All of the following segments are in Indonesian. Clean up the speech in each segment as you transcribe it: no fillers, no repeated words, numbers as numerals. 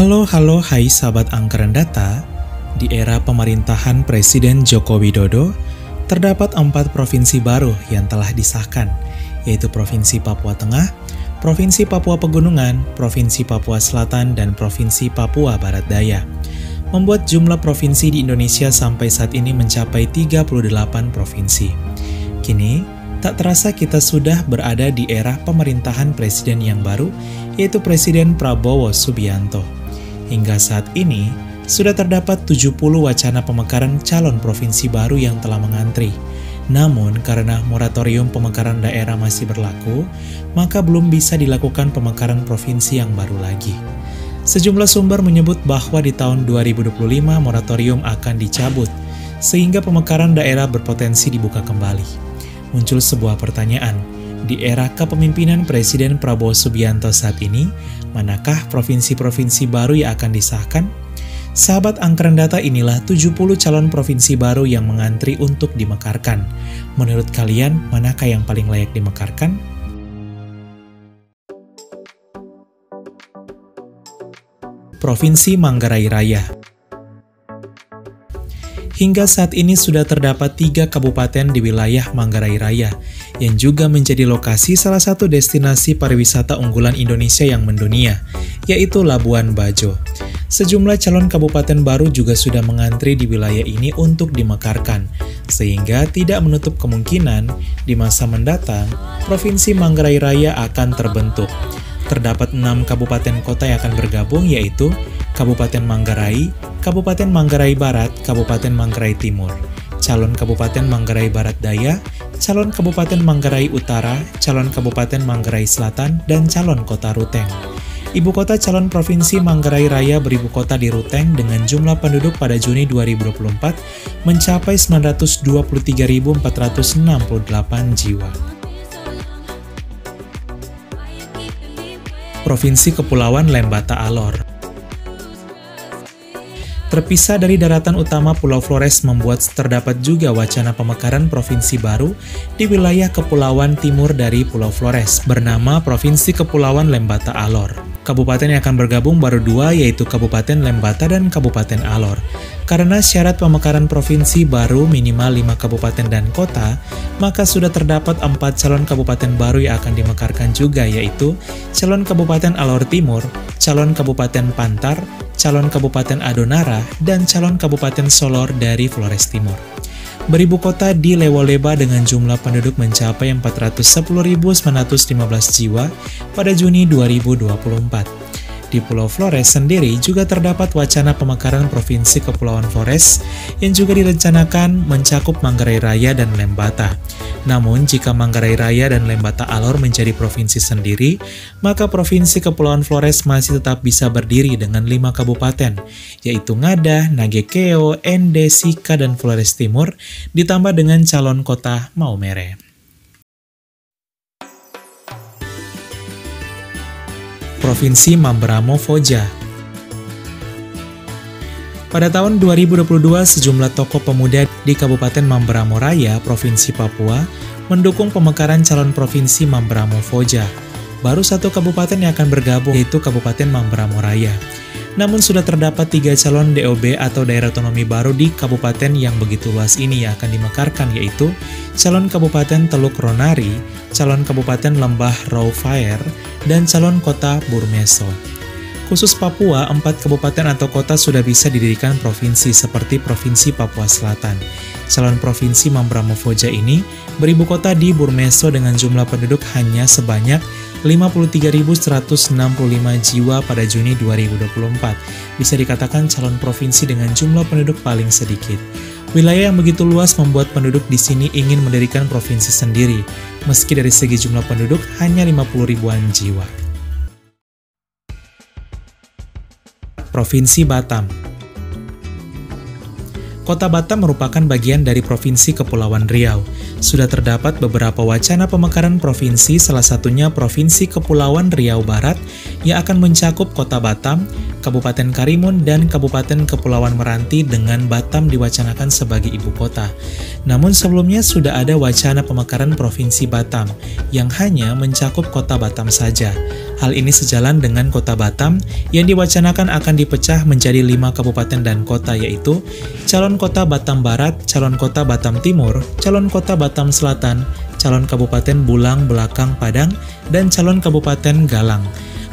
Halo, hai sahabat Angkren Data. Di era pemerintahan Presiden Joko Widodo, terdapat 4 provinsi baru yang telah disahkan, yaitu Provinsi Papua Tengah, Provinsi Papua Pegunungan, Provinsi Papua Selatan, dan Provinsi Papua Barat Daya. Membuat jumlah provinsi di Indonesia sampai saat ini mencapai 38 provinsi. Kini, tak terasa kita sudah berada di era pemerintahan presiden yang baru, yaitu Presiden Prabowo Subianto. Hingga saat ini, sudah terdapat 70 wacana pemekaran calon provinsi baru yang telah mengantri. Namun, karena moratorium pemekaran daerah masih berlaku, maka belum bisa dilakukan pemekaran provinsi yang baru lagi. Sejumlah sumber menyebut bahwa di tahun 2025 moratorium akan dicabut, sehingga pemekaran daerah berpotensi dibuka kembali. Muncul sebuah pertanyaan, di era kepemimpinan Presiden Prabowo Subianto saat ini, manakah provinsi-provinsi baru yang akan disahkan? Sahabat Angkren Data, inilah 70 calon provinsi baru yang mengantri untuk dimekarkan. Menurut kalian, manakah yang paling layak dimekarkan? Provinsi Manggarai Raya. Hingga saat ini sudah terdapat 3 kabupaten di wilayah Manggarai Raya, yang juga menjadi lokasi salah satu destinasi pariwisata unggulan Indonesia yang mendunia, yaitu Labuan Bajo. Sejumlah calon kabupaten baru juga sudah mengantri di wilayah ini untuk dimekarkan, sehingga tidak menutup kemungkinan di masa mendatang, Provinsi Manggarai Raya akan terbentuk. Terdapat 6 kabupaten kota yang akan bergabung, yaitu Kabupaten Manggarai, Kabupaten Manggarai Barat, Kabupaten Manggarai Timur, calon Kabupaten Manggarai Barat Daya, calon Kabupaten Manggarai Utara, calon Kabupaten Manggarai Selatan, dan calon kota Ruteng. Ibu kota calon Provinsi Manggarai Raya beribu kota di Ruteng dengan jumlah penduduk pada Juni 2024 mencapai 923.468 jiwa. Provinsi Kepulauan Lembata Alor. Terpisah dari daratan utama Pulau Flores membuat terdapat juga wacana pemekaran provinsi baru di wilayah kepulauan timur dari Pulau Flores bernama Provinsi Kepulauan Lembata Alor. Kabupaten yang akan bergabung baru 2, yaitu Kabupaten Lembata dan Kabupaten Alor. Karena syarat pemekaran provinsi baru minimal 5 kabupaten dan kota, maka sudah terdapat 4 calon kabupaten baru yang akan dimekarkan juga, yaitu calon Kabupaten Alor Timur, calon Kabupaten Pantar, calon Kabupaten Adonara, dan calon Kabupaten Solor dari Flores Timur. Beribu kota di Lewoleba dengan jumlah penduduk mencapai 410.915 jiwa pada Juni 2024. Di Pulau Flores sendiri juga terdapat wacana pemekaran Provinsi Kepulauan Flores yang juga direncanakan mencakup Manggarai Raya dan Lembata. Namun, jika Manggarai Raya dan Lembata Alor menjadi provinsi sendiri, maka Provinsi Kepulauan Flores masih tetap bisa berdiri dengan 5 kabupaten, yaitu Ngada, Nagekeo, Ende, Sika, dan Flores Timur, ditambah dengan calon kota Maumere. Provinsi Mamberamo Foja. Pada tahun 2022, sejumlah tokoh pemuda di Kabupaten Mamberamo Raya, Provinsi Papua, mendukung pemekaran calon Provinsi Mamberamo Foja. Baru 1 kabupaten yang akan bergabung, yaitu Kabupaten Mamberamo Raya. Namun sudah terdapat 3 calon DOB atau daerah otonomi baru di kabupaten yang begitu luas ini yang akan dimekarkan, yaitu calon Kabupaten Teluk Ronari, calon Kabupaten Lembah Rawfair, dan calon kota Burmeso. Khusus Papua, 4 kabupaten atau kota sudah bisa didirikan provinsi seperti Provinsi Papua Selatan. Calon Provinsi Mamberamo Foja ini beribu kota di Burmeso dengan jumlah penduduk hanya sebanyak 53.165 jiwa pada Juni 2024. Bisa dikatakan calon provinsi dengan jumlah penduduk paling sedikit. Wilayah yang begitu luas membuat penduduk di sini ingin mendirikan provinsi sendiri, meski dari segi jumlah penduduk hanya 50 ribuan jiwa. Provinsi Batam. Kota Batam merupakan bagian dari Provinsi Kepulauan Riau. Sudah terdapat beberapa wacana pemekaran provinsi, salah satunya Provinsi Kepulauan Riau Barat yang akan mencakup Kota Batam, Kabupaten Karimun, dan Kabupaten Kepulauan Meranti dengan Batam diwacanakan sebagai ibu kota. Namun sebelumnya sudah ada wacana pemekaran Provinsi Batam yang hanya mencakup kota Batam saja. Hal ini sejalan dengan kota Batam yang diwacanakan akan dipecah menjadi 5 kabupaten dan kota, yaitu calon kota Batam Barat, calon kota Batam Timur, calon kota Batam Selatan, calon Kabupaten Bulang Belakang Padang, dan calon Kabupaten Galang.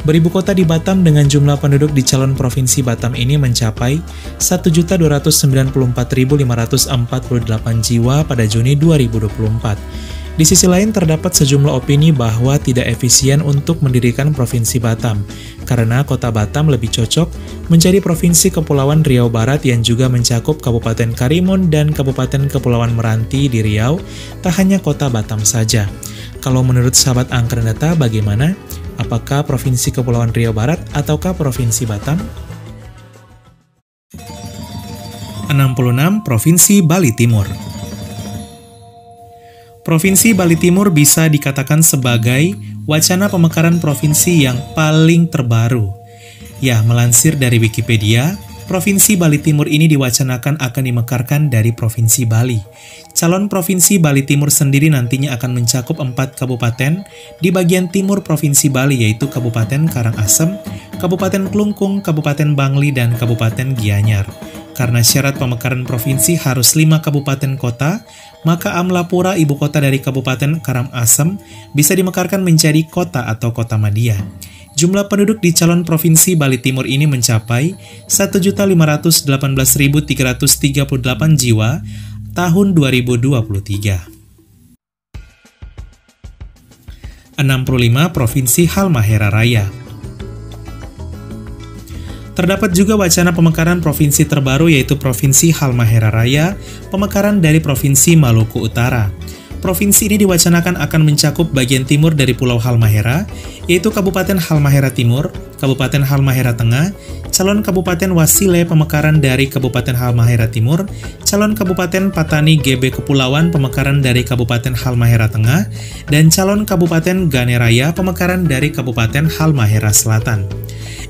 Beribu kota di Batam dengan jumlah penduduk di calon Provinsi Batam ini mencapai 1.294.548 jiwa pada Juni 2024. Di sisi lain terdapat sejumlah opini bahwa tidak efisien untuk mendirikan Provinsi Batam, karena kota Batam lebih cocok menjadi Provinsi Kepulauan Riau Barat yang juga mencakup Kabupaten Karimun dan Kabupaten Kepulauan Meranti di Riau, tak hanya kota Batam saja. Kalau menurut sahabat Angkren Data bagaimana? Apakah Provinsi Kepulauan Riau Barat ataukah Provinsi Batam? 66. Provinsi Bali Timur. Provinsi Bali Timur bisa dikatakan sebagai wacana pemekaran provinsi yang paling terbaru. Ya, melansir dari Wikipedia, Provinsi Bali Timur ini diwacanakan akan dimekarkan dari Provinsi Bali. Calon Provinsi Bali Timur sendiri nantinya akan mencakup 4 kabupaten di bagian timur Provinsi Bali, yaitu Kabupaten Karangasem, Kabupaten Klungkung, Kabupaten Bangli, dan Kabupaten Gianyar. Karena syarat pemekaran provinsi harus 5 kabupaten kota, maka Amlapura, ibu kota dari Kabupaten Karangasem, bisa dimekarkan menjadi kota atau kota madya. Jumlah penduduk di calon Provinsi Bali Timur ini mencapai 1.518.338 jiwa tahun 2023. 65. Provinsi Halmahera Raya. Terdapat juga wacana pemekaran provinsi terbaru, yaitu Provinsi Halmahera Raya, pemekaran dari Provinsi Maluku Utara. Provinsi ini diwacanakan akan mencakup bagian timur dari Pulau Halmahera, yaitu Kabupaten Halmahera Timur, Kabupaten Halmahera Tengah, calon Kabupaten Wasile pemekaran dari Kabupaten Halmahera Timur, calon Kabupaten Patani GB Kepulauan pemekaran dari Kabupaten Halmahera Tengah, dan calon Kabupaten Ganeraya pemekaran dari Kabupaten Halmahera Selatan.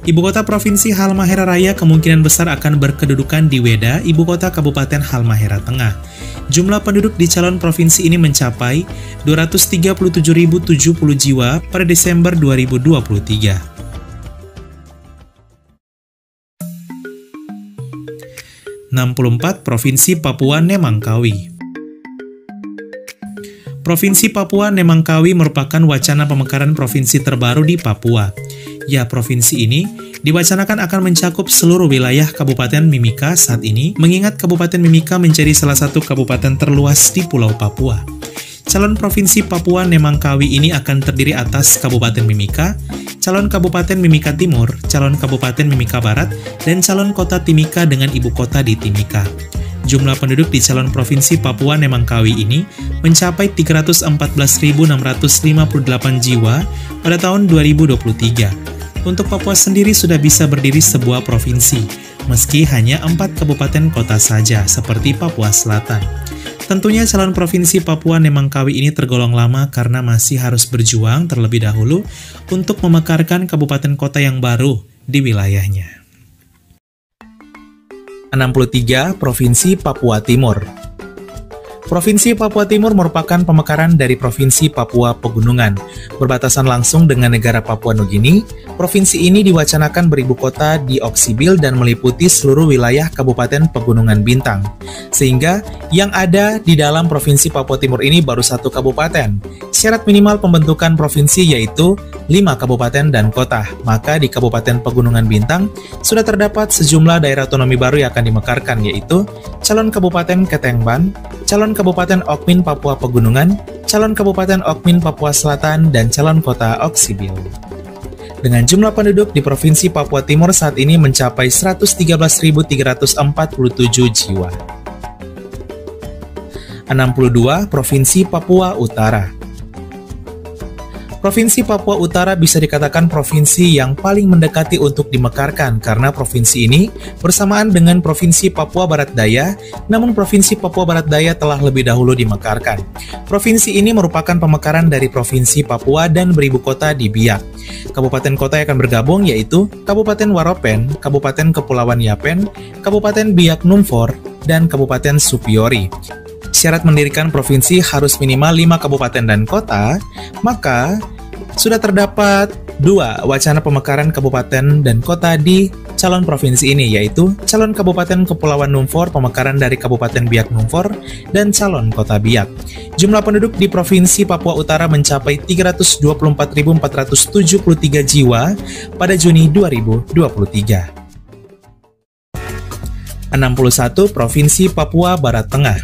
Ibu kota Provinsi Halmahera Raya kemungkinan besar akan berkedudukan di Weda, ibu kota Kabupaten Halmahera Tengah. Jumlah penduduk di calon provinsi ini mencapai 237.070 jiwa pada Desember 2023. 64. Provinsi Papua Nemangkawi. Provinsi Papua Nemangkawi merupakan wacana pemekaran provinsi terbaru di Papua. Ya, provinsi ini diwacanakan akan mencakup seluruh wilayah Kabupaten Mimika saat ini, mengingat Kabupaten Mimika menjadi salah satu kabupaten terluas di Pulau Papua. Calon Provinsi Papua Nemangkawi ini akan terdiri atas Kabupaten Mimika, calon Kabupaten Mimika Timur, calon Kabupaten Mimika Barat, dan calon kota Timika dengan ibu kota di Timika. Jumlah penduduk di calon Provinsi Papua Nemangkawi ini mencapai 314.658 jiwa pada tahun 2023. Untuk Papua sendiri sudah bisa berdiri sebuah provinsi, meski hanya 4 kabupaten kota saja, seperti Papua Selatan. Tentunya calon Provinsi Papua Nemangkawi ini tergolong lama karena masih harus berjuang terlebih dahulu untuk memekarkan kabupaten kota yang baru di wilayahnya. 63. Provinsi Papua Timur. Provinsi Papua Timur merupakan pemekaran dari Provinsi Papua Pegunungan. Berbatasan langsung dengan negara Papua Nugini, provinsi ini diwacanakan beribu kota di Oksibil dan meliputi seluruh wilayah Kabupaten Pegunungan Bintang. Sehingga yang ada di dalam Provinsi Papua Timur ini baru 1 kabupaten. Syarat minimal pembentukan provinsi yaitu 5 kabupaten dan kota. Maka di Kabupaten Pegunungan Bintang sudah terdapat sejumlah daerah otonomi baru yang akan dimekarkan, yaitu calon Kabupaten Ketengban, calon Kabupaten Okmin Papua Pegunungan, calon Kabupaten Okmin Papua Selatan, dan calon kota Oksibil. Dengan jumlah penduduk di Provinsi Papua Timur saat ini mencapai 113.347 jiwa. 62. Provinsi Papua Utara. Provinsi Papua Utara bisa dikatakan provinsi yang paling mendekati untuk dimekarkan karena provinsi ini bersamaan dengan Provinsi Papua Barat Daya, namun Provinsi Papua Barat Daya telah lebih dahulu dimekarkan. Provinsi ini merupakan pemekaran dari Provinsi Papua dan beribu kota di Biak. Kabupaten kota yang akan bergabung yaitu Kabupaten Waropen, Kabupaten Kepulauan Yapen, Kabupaten Biak Numfor, dan Kabupaten Supiori. Syarat mendirikan provinsi harus minimal 5 kabupaten dan kota, maka sudah terdapat 2 wacana pemekaran kabupaten dan kota di calon provinsi ini, yaitu calon Kabupaten Kepulauan Numfor, pemekaran dari Kabupaten Biak Numfor, dan calon kota Biak. Jumlah penduduk di Provinsi Papua Utara mencapai 324.473 jiwa pada Juni 2023. 61 Provinsi Papua Barat Tengah.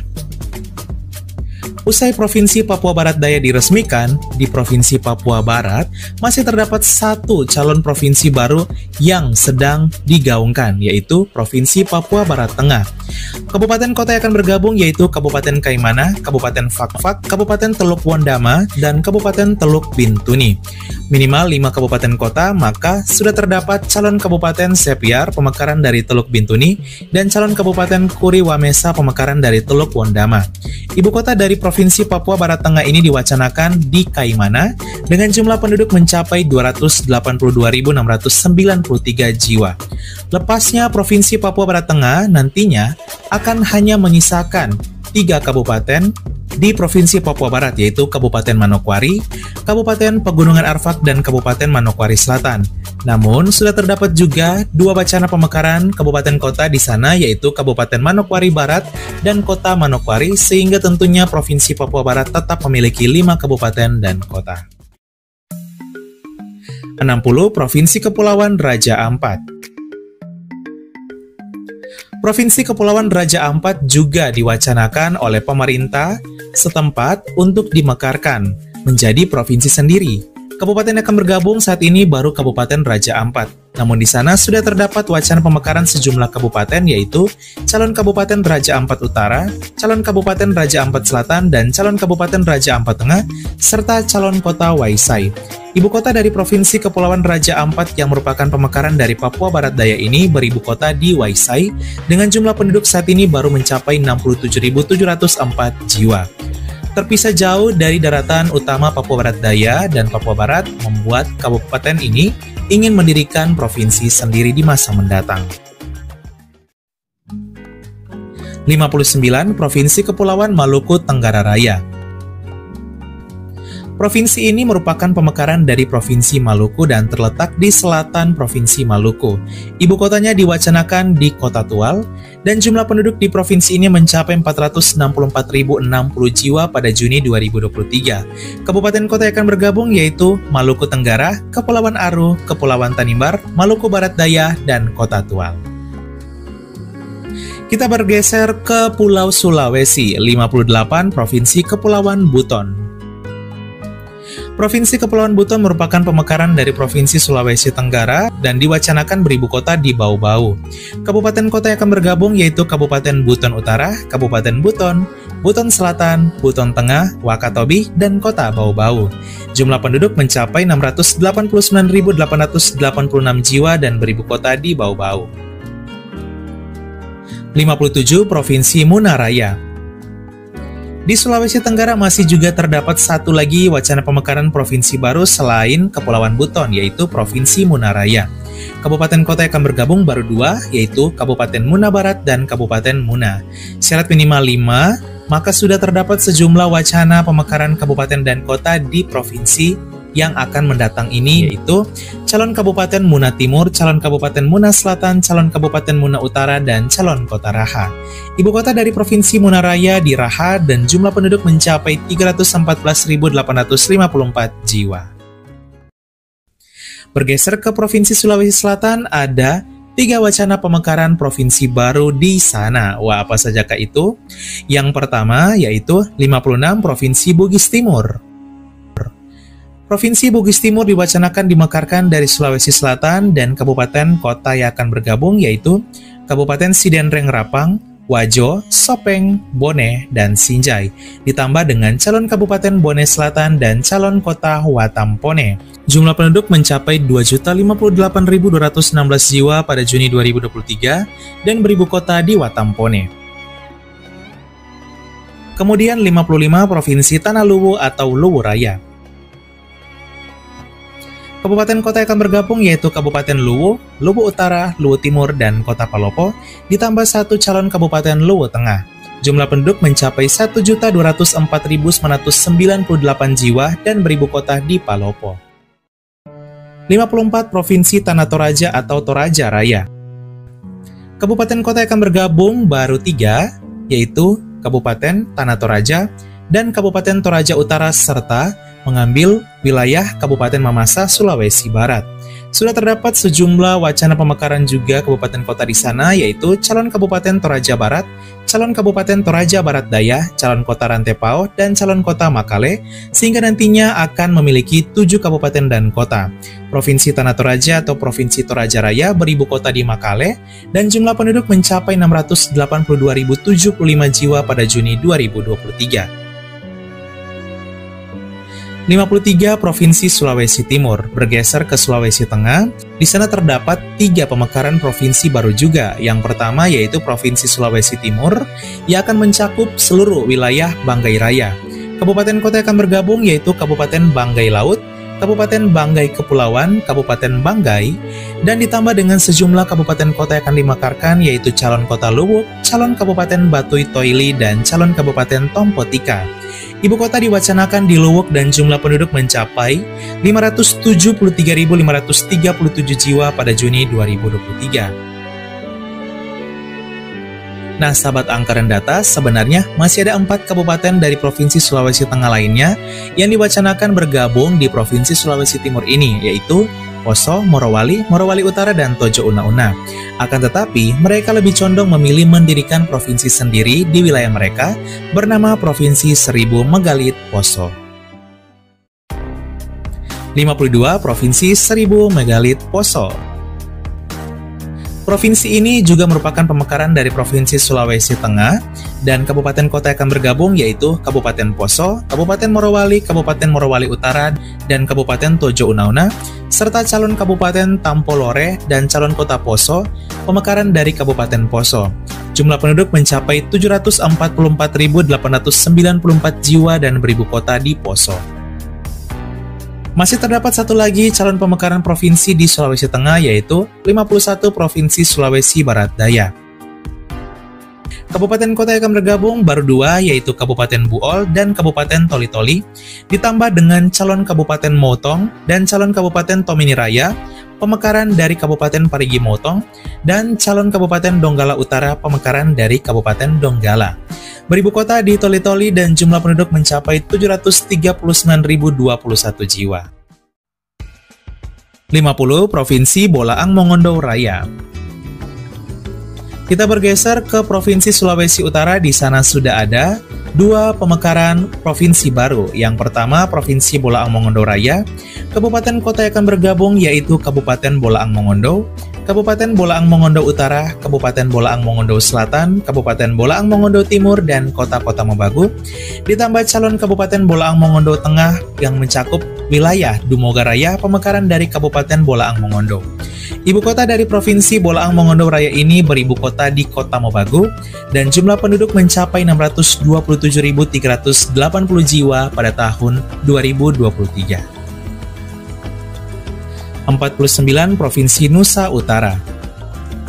Usai Provinsi Papua Barat Daya diresmikan, di Provinsi Papua Barat masih terdapat 1 calon provinsi baru yang sedang digaungkan, yaitu Provinsi Papua Barat Tengah. Kabupaten kota yang akan bergabung yaitu Kabupaten Kaimana, Kabupaten Fakfak, Kabupaten Teluk Wondama, dan Kabupaten Teluk Bintuni. Minimal 5 kabupaten kota, maka sudah terdapat calon Kabupaten Sepiar, pemekaran dari Teluk Bintuni, dan calon Kabupaten Kuri Wamesa, pemekaran dari Teluk Wondama. Ibu kota dari Provinsi Papua Barat Tengah ini diwacanakan di Kaimana dengan jumlah penduduk mencapai 282.693 jiwa. Lepasnya Provinsi Papua Barat Tengah nantinya akan hanya menyisakan 3 kabupaten di Provinsi Papua Barat, yaitu Kabupaten Manokwari, Kabupaten Pegunungan Arfak, dan Kabupaten Manokwari Selatan. Namun, sudah terdapat juga 2 wacana pemekaran kabupaten kota di sana, yaitu Kabupaten Manokwari Barat dan Kota Manokwari, sehingga tentunya Provinsi Papua Barat tetap memiliki 5 kabupaten dan kota. 60 Provinsi Kepulauan Raja Ampat. Provinsi Kepulauan Raja Ampat juga diwacanakan oleh pemerintah setempat untuk dimekarkan menjadi provinsi sendiri. Kabupaten yang akan bergabung saat ini baru Kabupaten Raja Ampat. Namun di sana sudah terdapat wacana pemekaran sejumlah kabupaten, yaitu calon Kabupaten Raja Ampat Utara, calon Kabupaten Raja Ampat Selatan, dan calon Kabupaten Raja Ampat Tengah, serta calon kota Waisai. Ibu kota dari Provinsi Kepulauan Raja Ampat yang merupakan pemekaran dari Papua Barat Daya ini beribu kota di Waisai dengan jumlah penduduk saat ini baru mencapai 67.704 jiwa. Terpisah jauh dari daratan utama Papua Barat Daya dan Papua Barat membuat kabupaten ini ingin mendirikan provinsi sendiri di masa mendatang. 59 Provinsi Kepulauan Maluku Tenggara Raya. Provinsi ini merupakan pemekaran dari Provinsi Maluku dan terletak di selatan Provinsi Maluku. Ibu kotanya diwacanakan di Kota Tual, dan jumlah penduduk di provinsi ini mencapai 464.060 jiwa pada Juni 2023. Kabupaten kota yang akan bergabung yaitu Maluku Tenggara, Kepulauan Aru, Kepulauan Tanimbar, Maluku Barat Daya, dan Kota Tual. Kita bergeser ke Pulau Sulawesi, 58 Provinsi Kepulauan Buton. Provinsi Kepulauan Buton merupakan pemekaran dari Provinsi Sulawesi Tenggara dan diwacanakan beribu kota di Bau-Bau. Kabupaten kota yang akan bergabung yaitu Kabupaten Buton Utara, Kabupaten Buton, Buton Selatan, Buton Tengah, Wakatobi, dan Kota Bau-Bau. Jumlah penduduk mencapai 689.886 jiwa dan beribu kota di Bau-Bau. 57 Provinsi Munaraya. Di Sulawesi Tenggara masih juga terdapat satu lagi wacana pemekaran provinsi baru selain Kepulauan Buton, yaitu Provinsi Munaraya. Kabupaten kota yang akan bergabung baru 2, yaitu Kabupaten Muna Barat dan Kabupaten Muna. Syarat minimal 5, maka sudah terdapat sejumlah wacana pemekaran kabupaten dan kota di provinsi yang akan mendatang ini, yaitu calon Kabupaten Muna Timur, calon Kabupaten Muna Selatan, calon Kabupaten Muna Utara, dan calon Kota Raha. Ibu kota dari Provinsi Munaraya di Raha dan jumlah penduduk mencapai 314.854 jiwa. Bergeser ke Provinsi Sulawesi Selatan, ada 3 wacana pemekaran provinsi baru di sana. Wah, apa sajakah itu? Yang pertama yaitu 56 Provinsi Bugis Timur. Provinsi Bugis Timur diwacanakan dimekarkan dari Sulawesi Selatan dan kabupaten kota yang akan bergabung yaitu Kabupaten Sidenreng Rapang, Wajo, Sopeng, Bone, dan Sinjai, ditambah dengan calon Kabupaten Bone Selatan dan calon kota Watampone. Jumlah penduduk mencapai 2.058.216 jiwa pada Juni 2023 dan beribu kota di Watampone. Kemudian 55 Provinsi Tanah Luwu atau Luwu Raya. Kabupaten kota yang akan bergabung yaitu Kabupaten Luwu, Luwu Utara, Luwu Timur, dan Kota Palopo, ditambah satu calon Kabupaten Luwu Tengah. Jumlah penduduk mencapai 1.204.998 jiwa dan beribu kota di Palopo. 54 Provinsi Tanah Toraja atau Toraja Raya. Kabupaten kota yang akan bergabung baru 3, yaitu Kabupaten Tanah Toraja dan Kabupaten Toraja Utara serta mengambil wilayah Kabupaten Mamasa, Sulawesi Barat. Sudah terdapat sejumlah wacana pemekaran juga kabupaten kota di sana, yaitu calon Kabupaten Toraja Barat, calon Kabupaten Toraja Barat Daya, calon kota Rantepao, dan calon kota Makale, sehingga nantinya akan memiliki 7 kabupaten dan kota. Provinsi Tanah Toraja atau Provinsi Toraja Raya beribu kota di Makale, dan jumlah penduduk mencapai 682.075 jiwa pada Juni 2023. 53 Provinsi Sulawesi Timur bergeser ke Sulawesi Tengah. Di sana terdapat 3 pemekaran provinsi baru juga. Yang pertama yaitu Provinsi Sulawesi Timur yang akan mencakup seluruh wilayah Banggai Raya. Kabupaten kota yang akan bergabung yaitu Kabupaten Banggai Laut, Kabupaten Banggai Kepulauan, Kabupaten Banggai, dan ditambah dengan sejumlah kabupaten kota yang akan dimekarkan yaitu calon kota Luwuk, calon Kabupaten Batui Toili, dan calon Kabupaten Tompotika. Ibu kota diwacanakan di Luwuk dan jumlah penduduk mencapai 573.537 jiwa pada Juni 2023. Nah, sahabat angka dan data, sebenarnya masih ada 4 kabupaten dari Provinsi Sulawesi Tengah lainnya yang diwacanakan bergabung di Provinsi Sulawesi Timur ini, yaitu Poso, Morowali, Morowali Utara, dan Tojo Una-Una. Akan tetapi, mereka lebih condong memilih mendirikan provinsi sendiri di wilayah mereka bernama Provinsi Seribu Megalit Poso. 52 Provinsi Seribu Megalit Poso. Provinsi ini juga merupakan pemekaran dari Provinsi Sulawesi Tengah, dan kabupaten kota yang akan bergabung yaitu Kabupaten Poso, Kabupaten Morowali, Kabupaten Morowali Utara, dan Kabupaten Tojo Una-Una, serta calon Kabupaten Tampolore dan calon kota Poso, pemekaran dari Kabupaten Poso. Jumlah penduduk mencapai 744.894 jiwa dan beribu kota di Poso. Masih terdapat satu lagi calon pemekaran provinsi di Sulawesi Tengah yaitu 51 Provinsi Sulawesi Barat Daya. Kabupaten kota yang akan bergabung baru 2 yaitu Kabupaten Buol dan Kabupaten Toli-Toli, ditambah dengan calon Kabupaten Motong dan calon Kabupaten Tomini Raya, pemekaran dari Kabupaten Parigi Motong, dan calon Kabupaten Donggala Utara, pemekaran dari Kabupaten Donggala. Beribu kota di Toli-Toli dan jumlah penduduk mencapai 739.021 jiwa. 50 Provinsi Bolaang Mongondo Raya. Kita bergeser ke Provinsi Sulawesi Utara. Di sana sudah ada 2 pemekaran provinsi baru. Yang pertama Provinsi Bolaang Mongondo Raya. Kabupaten kota yang akan bergabung yaitu Kabupaten Bolaang Mongondo, Kabupaten Bolaang Mongondo Utara, Kabupaten Bolaang Mongondo Selatan, Kabupaten Bolaang Mongondo Timur, dan kota-kota Mobagu, ditambah calon Kabupaten Bolaang Mongondo Tengah yang mencakup wilayah Dumoga Raya, pemekaran dari Kabupaten Bolaang Mongondo. Ibu kota dari Provinsi Bolaang Mongondo Raya ini beribu kota di Kota Mobagu, dan jumlah penduduk mencapai 627.380 jiwa pada tahun 2023. 49 Provinsi Nusa Utara.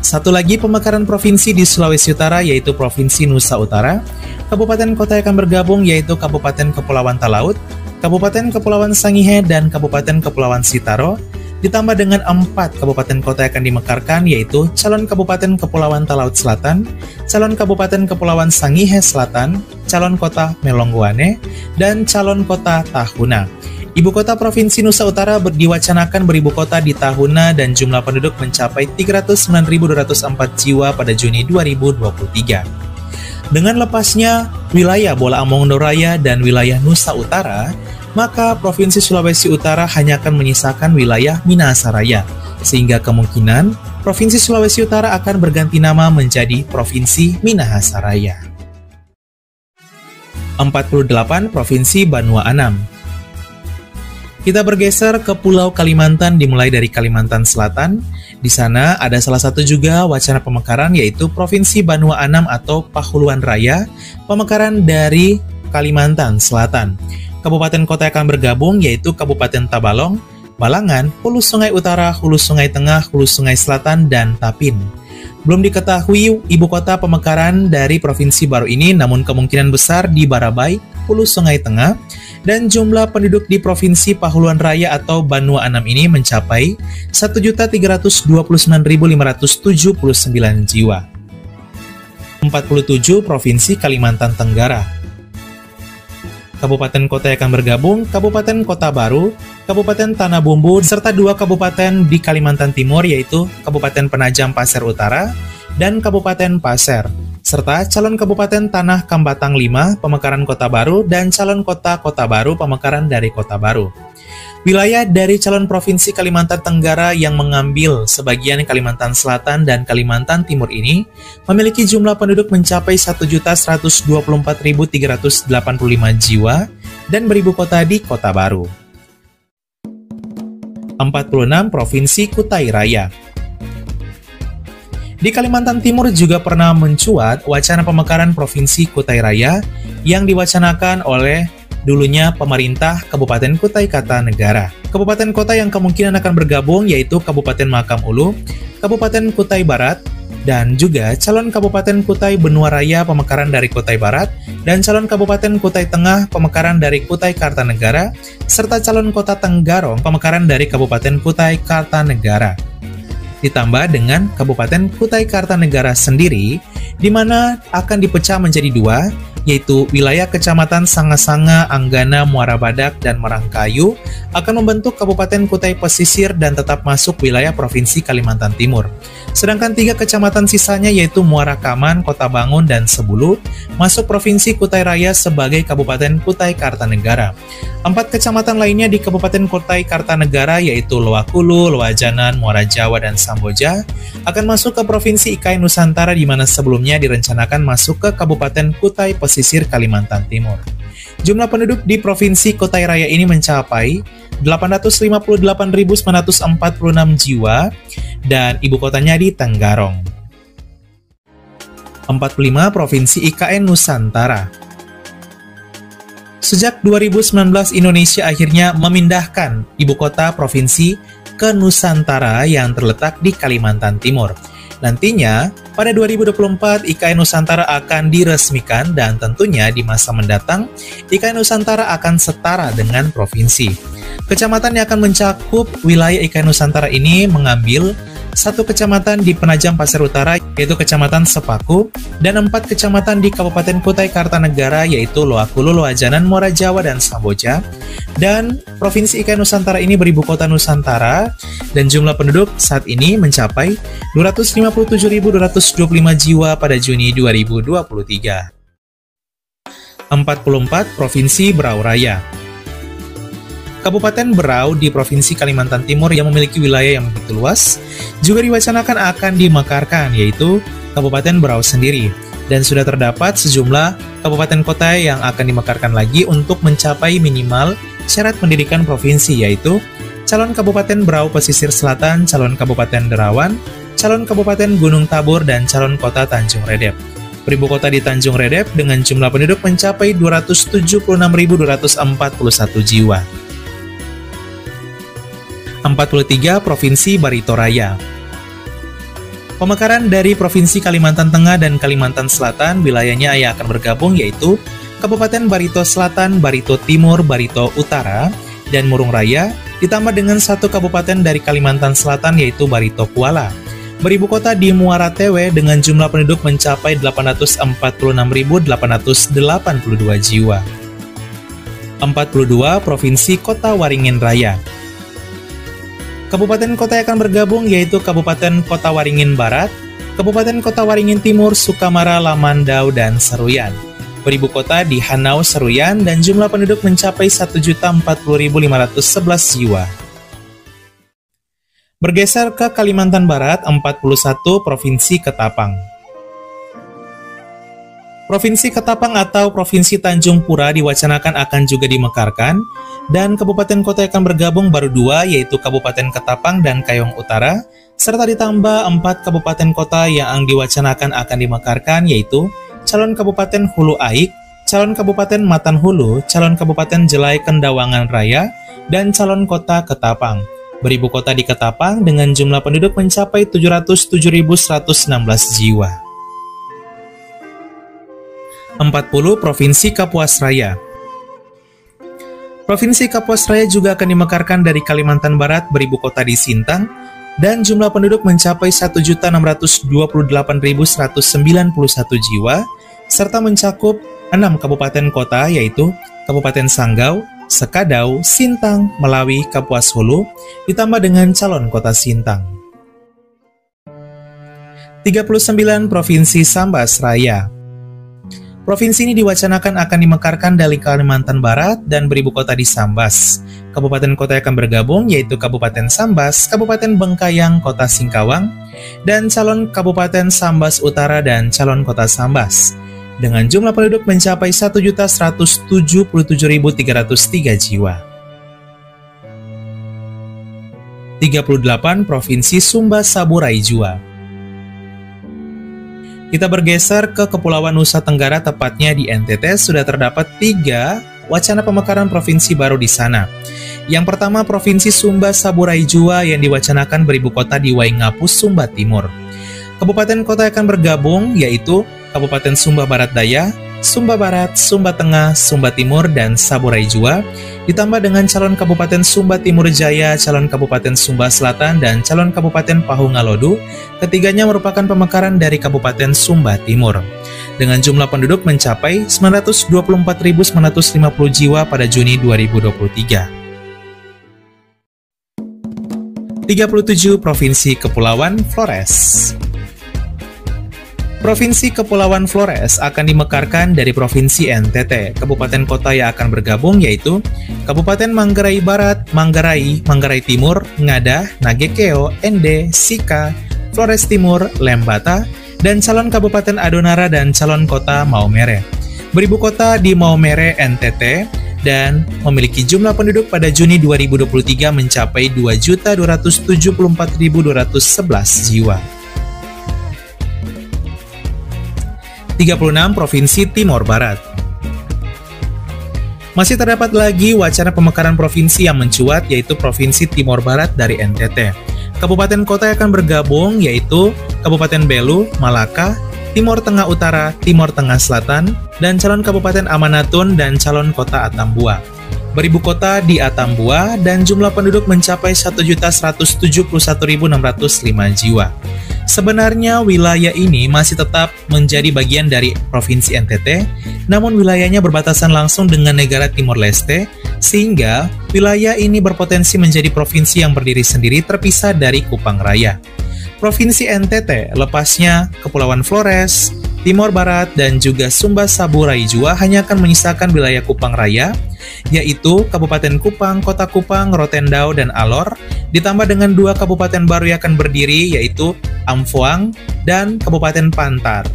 Satu lagi pemekaran provinsi di Sulawesi Utara yaitu Provinsi Nusa Utara. Kabupaten kota yang akan bergabung yaitu Kabupaten Kepulauan Talaut, Kabupaten Kepulauan Sangihe, dan Kabupaten Kepulauan Sitaro, ditambah dengan 4 kabupaten kota yang akan dimekarkan yaitu calon Kabupaten Kepulauan Talaut Selatan, calon Kabupaten Kepulauan Sangihe Selatan, calon kota Melonggoane, dan calon kota Tahuna. Ibu kota Provinsi Nusa Utara diwacanakan beribu kota di Tahuna dan jumlah penduduk mencapai 309.204 jiwa pada Juni 2023. Dengan lepasnya wilayah Bolaang Mongondo Raya dan wilayah Nusa Utara, maka Provinsi Sulawesi Utara hanya akan menyisakan wilayah Minahasa Raya, sehingga kemungkinan Provinsi Sulawesi Utara akan berganti nama menjadi Provinsi Minahasa Raya. 48 Provinsi Banua Anam. Kita bergeser ke Pulau Kalimantan dimulai dari Kalimantan Selatan. Di sana ada salah satu juga wacana pemekaran yaitu Provinsi Banua Anam atau Pahuluan Raya, pemekaran dari Kalimantan Selatan. Kabupaten kota yang akan bergabung yaitu Kabupaten Tabalong, Balangan, Hulu Sungai Utara, Hulu Sungai Tengah, Hulu Sungai Selatan, dan Tapin. Belum diketahui ibu kota pemekaran dari provinsi baru ini, namun kemungkinan besar di Barabai, Hulu Sungai Tengah, dan jumlah penduduk di Provinsi Pahuluan Raya atau Banua Anam ini mencapai 1.329.579 jiwa. 47 Provinsi Kalimantan Tenggara. Kabupaten kota yang akan bergabung, Kabupaten Kota Baru, Kabupaten Tanah Bumbu, serta 2 kabupaten di Kalimantan Timur yaitu Kabupaten Penajam Pasir Utara dan Kabupaten Pasir, serta calon Kabupaten Tanah Kambatang 5, pemekaran Kota Baru, dan calon Kota Baru, pemekaran dari Kota Baru. Wilayah dari calon Provinsi Kalimantan Tenggara yang mengambil sebagian Kalimantan Selatan dan Kalimantan Timur ini memiliki jumlah penduduk mencapai 1.124.385 jiwa dan beribu kota di Kota Baru. 46 Provinsi Kutai Raya. Di Kalimantan Timur juga pernah mencuat wacana pemekaran Provinsi Kutai Raya yang diwacanakan oleh dulunya pemerintah Kabupaten Kutai Kartanegara. Kabupaten kota yang kemungkinan akan bergabung yaitu Kabupaten Mahakam Ulu, Kabupaten Kutai Barat, dan juga calon Kabupaten Kutai Benua Raya pemekaran dari Kutai Barat, dan calon Kabupaten Kutai Tengah pemekaran dari Kutai Kartanegara, serta calon Kota Tenggarong pemekaran dari Kabupaten Kutai Kartanegara. Ditambah dengan Kabupaten Kutai Kartanegara sendiri, di mana akan dipecah menjadi 2, yaitu wilayah Kecamatan Sanga-Sanga, Anggana, Muara Badak, dan Marangkayu akan membentuk Kabupaten Kutai Pesisir dan tetap masuk wilayah Provinsi Kalimantan Timur. Sedangkan 3 kecamatan sisanya yaitu Muara Kaman, Kota Bangun, dan Sebulu masuk Provinsi Kutai Raya sebagai Kabupaten Kutai Kartanegara. 4 kecamatan lainnya di Kabupaten Kutai Kartanegara yaitu Loakulu, Loajanan, Muara Jawa, dan Samboja akan masuk ke Provinsi IKN Nusantara di mana sebelumnya direncanakan masuk ke Kabupaten Kutai Pesisir Kalimantan Timur. Jumlah penduduk di Provinsi Kutai Raya ini mencapai 858.946 jiwa dan ibu kotanya di Tenggarong. 45 Provinsi IKN Nusantara. Sejak 2019 Indonesia akhirnya memindahkan ibu kota provinsi ke Nusantara yang terletak di Kalimantan Timur. Nantinya, pada 2024 IKN Nusantara akan diresmikan dan tentunya di masa mendatang IKN Nusantara akan setara dengan provinsi. Kecamatan yang akan mencakup wilayah IKN Nusantara ini mengambil 1 kecamatan di Penajam Pasir Utara yaitu Kecamatan Sepaku dan 4 kecamatan di Kabupaten Kutai Kartanegara yaitu Loakulu, Loajanan, Muara Jawa, dan Samboja. Dan Provinsi IKN Nusantara ini beribu kota Nusantara dan jumlah penduduk saat ini mencapai 257.225 jiwa pada Juni 2023. 44 Provinsi Berau Raya. Kabupaten Berau di Provinsi Kalimantan Timur yang memiliki wilayah yang begitu luas juga diwacanakan akan dimekarkan, yaitu Kabupaten Berau sendiri. Dan sudah terdapat sejumlah kabupaten kota yang akan dimekarkan lagi untuk mencapai minimal syarat pendidikan provinsi, yaitu calon Kabupaten Berau Pesisir Selatan, calon Kabupaten Derawan, calon Kabupaten Gunung Tabur, dan calon kota Tanjung Redep. Beribu kota di Tanjung Redep dengan jumlah penduduk mencapai 276.241 jiwa. 43 Provinsi Barito Raya. Pemekaran dari Provinsi Kalimantan Tengah dan Kalimantan Selatan wilayahnya yang akan bergabung yaitu Kabupaten Barito Selatan, Barito Timur, Barito Utara, dan Murung Raya, ditambah dengan 1 kabupaten dari Kalimantan Selatan yaitu Barito Kuala. Beribu kota di Muara Tewe dengan jumlah penduduk mencapai 846.882 jiwa. 42 Provinsi Kota Waringin Raya. Kabupaten kota yang akan bergabung yaitu Kabupaten Kota Waringin Barat, Kabupaten Kota Waringin Timur, Sukamara, Lamandau, dan Seruyan. beribu kota di Hanau Seruyan, dan jumlah penduduk mencapai 1.040.511 jiwa. Bergeser ke Kalimantan Barat, 41 Provinsi Ketapang. Provinsi Ketapang atau Provinsi Tanjung Pura diwacanakan akan juga dimekarkan, dan kabupaten kota yang akan bergabung baru 2, yaitu Kabupaten Ketapang dan Kayong Utara, serta ditambah 4 kabupaten kota yang diwacanakan akan dimekarkan, yaitu calon Kabupaten Hulu Aik, calon Kabupaten Matan Hulu, calon Kabupaten Jelai Kendawangan Raya, dan calon kota Ketapang. Beribu kota di Ketapang dengan jumlah penduduk mencapai 707.116 jiwa. 40 Provinsi Kapuas Raya. Provinsi Kapuas Raya juga akan dimekarkan dari Kalimantan Barat, beribu kota di Sintang, dan jumlah penduduk mencapai 1.628.191 jiwa, serta mencakup 6 kabupaten kota, yaitu Kabupaten Sanggau, Sekadau, Sintang, Melawi, Kapuas Hulu, ditambah dengan calon kota Sintang. 39 Provinsi Sambas Raya. Provinsi ini diwacanakan akan dimekarkan dari Kalimantan Barat dan beribu kota di Sambas. Kabupaten kota yang akan bergabung yaitu Kabupaten Sambas, Kabupaten Bengkayang, Kota Singkawang, dan calon Kabupaten Sambas Utara dan calon kota Sambas. Dengan jumlah penduduk mencapai 1.177.303 jiwa. 38 Provinsi Sumba Saburai Jua. Kita bergeser ke Kepulauan Nusa Tenggara, tepatnya di NTT, sudah terdapat 3 wacana pemekaran provinsi baru di sana. Yang pertama, Provinsi Sumba Saburai Jua yang diwacanakan beribu kota di Waingapu, Sumba Timur. Kabupaten kota yang akan bergabung yaitu Kabupaten Sumba Barat Daya, Sumba Barat, Sumba Tengah, Sumba Timur, dan Saburai Jua, ditambah dengan calon Kabupaten Sumba Timur Jaya, calon Kabupaten Sumba Selatan, dan calon Kabupaten Pahungalodu. Ketiganya merupakan pemekaran dari Kabupaten Sumba Timur. Dengan jumlah penduduk mencapai 924.950 jiwa pada Juni 2023. 37 Provinsi Kepulauan Flores. Provinsi Kepulauan Flores akan dimekarkan dari Provinsi NTT. Kabupaten kota yang akan bergabung yaitu Kabupaten Manggarai Barat, Manggarai, Manggarai Timur, Ngada, Nagekeo, Ende, Sika, Flores Timur, Lembata, dan calon Kabupaten Adonara dan calon kota Maumere. Beribu kota di Maumere, NTT, dan memiliki jumlah penduduk pada Juni 2023 mencapai 2.274.211 jiwa. 36 Provinsi Timor Barat. Masih terdapat lagi wacana pemekaran provinsi yang mencuat, yaitu Provinsi Timor Barat dari NTT. Kabupaten kota yang akan bergabung yaitu Kabupaten Belu, Malaka, Timor Tengah Utara, Timor Tengah Selatan, dan calon Kabupaten Amanatun dan calon kota Atambua. Beribu kota di Atambua dan jumlah penduduk mencapai 1.171.605 jiwa. Sebenarnya wilayah ini masih tetap menjadi bagian dari Provinsi NTT, namun wilayahnya berbatasan langsung dengan negara Timor Leste, sehingga wilayah ini berpotensi menjadi provinsi yang berdiri sendiri terpisah dari Kupang Raya. Provinsi NTT, lepasnya Kepulauan Flores, Timor Barat, dan juga Sumba Saburai Jua hanya akan menyisakan wilayah Kupang Raya, yaitu Kabupaten Kupang, Kota Kupang, Rotendao, dan Alor, ditambah dengan 2 kabupaten baru yang akan berdiri yaitu Amphoang dan Kabupaten Pantar,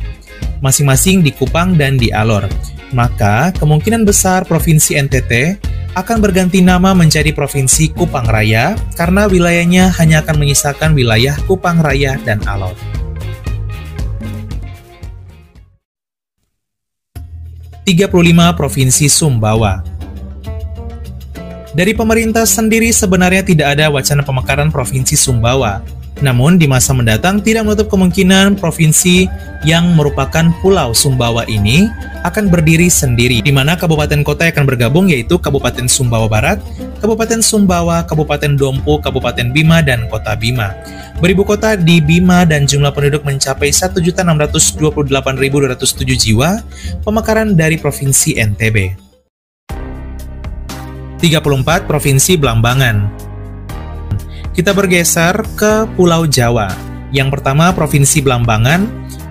masing-masing di Kupang dan di Alor. Maka kemungkinan besar Provinsi NTT akan berganti nama menjadi Provinsi Kupang Raya karena wilayahnya hanya akan menyisakan wilayah Kupang Raya dan Alor. Provinsi Sumbawa. Dari pemerintah sendiri sebenarnya tidak ada wacana pemekaran Provinsi Sumbawa. Namun di masa mendatang tidak menutup kemungkinan provinsi yang merupakan Pulau Sumbawa ini akan berdiri sendiri, di mana kabupaten kota yang akan bergabung yaitu Kabupaten Sumbawa Barat, Kabupaten Sumbawa, Kabupaten Dompu, Kabupaten Bima, dan Kota Bima. Beribu kota di Bima dan jumlah penduduk mencapai 1.628.207 jiwa, pemekaran dari Provinsi NTB. 34 Provinsi Blambangan. Kita bergeser ke Pulau Jawa. Yang pertama Provinsi Blambangan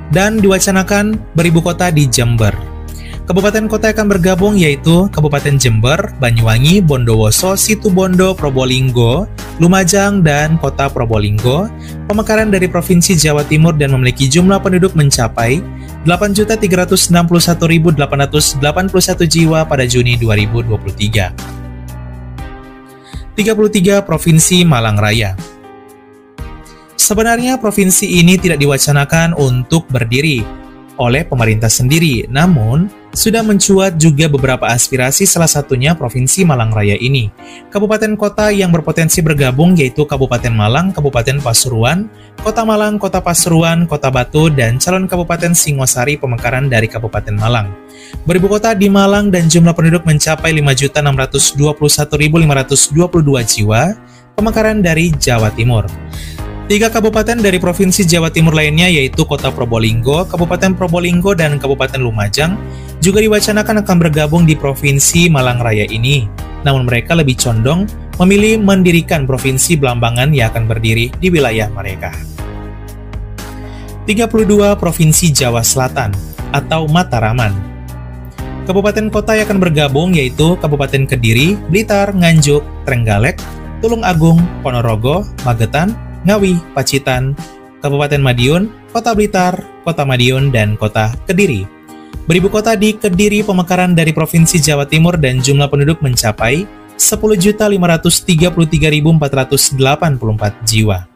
dan diwacanakan beribu kota di Jember. Kabupaten kota akan bergabung yaitu Kabupaten Jember, Banyuwangi, Bondowoso, Situbondo, Probolinggo, Lumajang, dan Kota Probolinggo, pemekaran dari Provinsi Jawa Timur dan memiliki jumlah penduduk mencapai 8.361.881 jiwa pada Juni 2023. 33 Provinsi Malang Raya. Sebenarnya provinsi ini tidak diwacanakan untuk berdiri oleh pemerintah sendiri, namun sudah mencuat juga beberapa aspirasi, salah satunya Provinsi Malang Raya ini. Kabupaten kota yang berpotensi bergabung yaitu Kabupaten Malang, Kabupaten Pasuruan, Kota Malang, Kota Pasuruan, Kota Batu, dan calon Kabupaten Singosari pemekaran dari Kabupaten Malang. Beribu kota di Malang dan jumlah penduduk mencapai 5.621.522 jiwa, pemekaran dari Jawa Timur. 3 kabupaten dari Provinsi Jawa Timur lainnya yaitu Kota Probolinggo, Kabupaten Probolinggo, dan Kabupaten Lumajang juga diwacanakan akan bergabung di Provinsi Malang Raya ini. Namun mereka lebih condong memilih mendirikan Provinsi Blambangan yang akan berdiri di wilayah mereka. 32 Provinsi Jawa Selatan atau Mataraman. Kabupaten kota yang akan bergabung yaitu Kabupaten Kediri, Blitar, Nganjuk, Trenggalek, Tulung Agung, Ponorogo, Magetan, Ngawi, Pacitan, Kabupaten Madiun, Kota Blitar, Kota Madiun, dan Kota Kediri. Beribu kota di Kediri pemekaran dari Provinsi Jawa Timur dan jumlah penduduk mencapai 10.533.484 jiwa.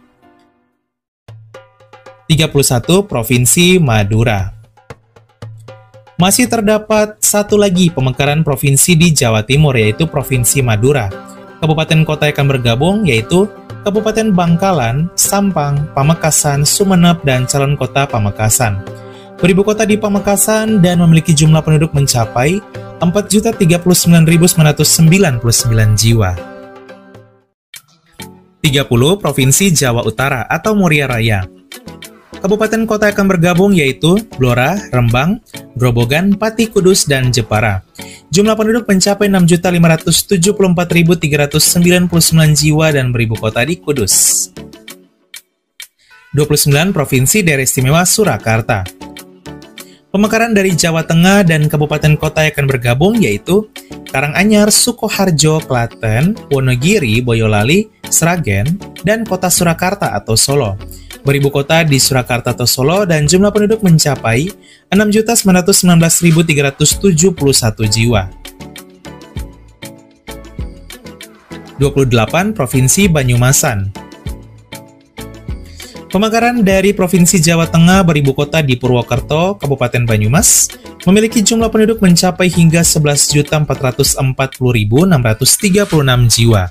31 Provinsi Madura. Masih terdapat satu lagi pemekaran provinsi di Jawa Timur yaitu Provinsi Madura. Kabupaten kota yang akan bergabung yaitu Kabupaten Bangkalan, Sampang, Pamekasan, Sumeneb, dan calon kota Pamekasan. Beribu kota di Pamekasan dan memiliki jumlah penduduk mencapai 4.039.999 jiwa. 30 Provinsi Jawa Utara atau Muria Raya. Kabupaten kota yang akan bergabung yaitu Blora, Rembang, Grobogan, Pati, Kudus, dan Jepara. Jumlah penduduk mencapai 6.574.399 jiwa dan beribu kota di Kudus. 29 Provinsi Daerah Istimewa Surakarta. Pemekaran dari Jawa Tengah dan kabupaten kota yang akan bergabung yaitu Karanganyar, Sukoharjo, Klaten, Wonogiri, Boyolali, Sragen, dan Kota Surakarta atau Solo. Beribu kota di Surakarta atau Solo dan jumlah penduduk mencapai 6.919.371 jiwa. 28 Provinsi Banyumasan. Pemekaran dari Provinsi Jawa Tengah beribu kota di Purwokerto, Kabupaten Banyumas, memiliki jumlah penduduk mencapai hingga 11.440.636 jiwa.